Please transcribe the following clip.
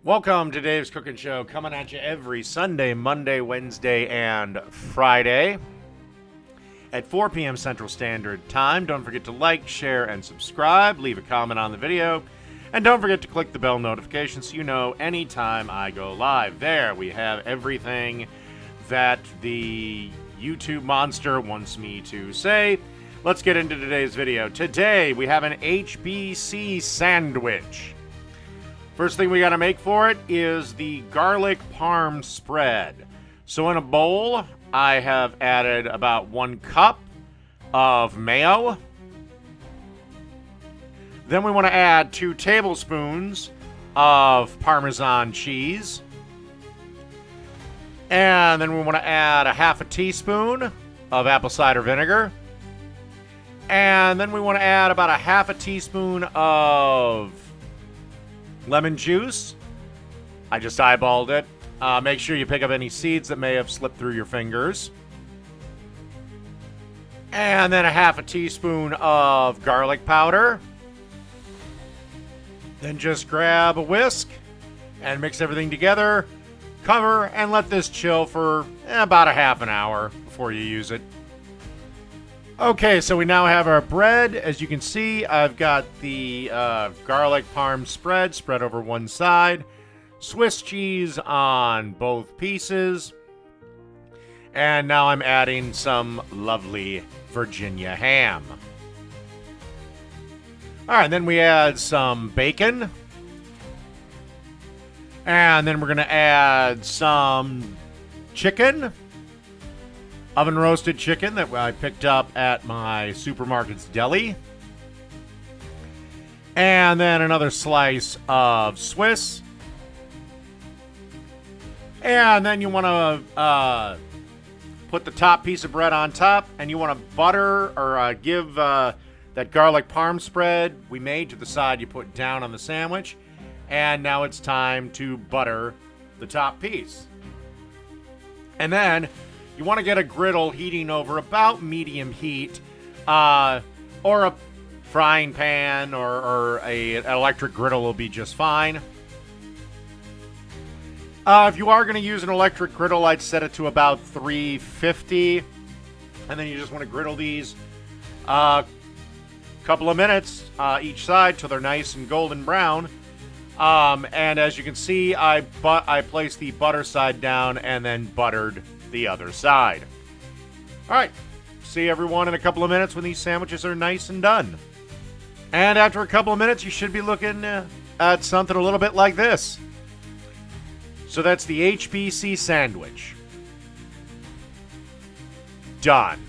Welcome to Dave's Cooking Show, coming at you every Sunday, Monday, Wednesday, and Friday at 4 p.m. Central Standard Time. Don't forget to like, share, and subscribe. Leave a comment on the video. And don't forget to click the bell notification so you know anytime I go live. There, we have everything that the YouTube monster wants me to say. Let's get into today's video. Today, we have an HBC Sandwich. First thing we got to make for it is the garlic parm spread. So in a bowl, I have added about 1 cup of mayo. Then we want to add 2 tablespoons of Parmesan cheese. And then we want to add a half a teaspoon of apple cider vinegar. And then we want to add about a half a teaspoon of lemon juice. I just eyeballed it. Make sure you pick up any seeds that may have slipped through your fingers. And then a half a teaspoon of garlic powder. Then just grab a whisk and mix everything together. Cover and let this chill for about a half an hour before you use it. Okay, so we now have our bread. As you can see, I've got the garlic parm spread over one side, Swiss cheese on both pieces, and now I'm adding some lovely Virginia ham. All right, then we add some bacon, and then we're going to add some chicken. Oven roasted chicken that I picked up at my supermarket's deli. And then another slice of Swiss. And then you want to put the top piece of bread on top. And you want to butter or give that garlic parm spread we made to the side you put down on the sandwich. And now it's time to butter the top piece. And then you want to get a griddle heating over about medium heat, or a frying pan or an electric griddle will be just fine. If you are going to use an electric griddle, I'd set it to about 350, and then you just want to griddle these a couple of minutes each side till they're nice and golden brown. And as you can see, I placed the butter side down and then buttered the other side. All right, see everyone in a couple of minutes when these sandwiches are nice and done. And after a couple of minutes, you should be looking at something a little bit like this. So that's the HBC Sandwich. Done.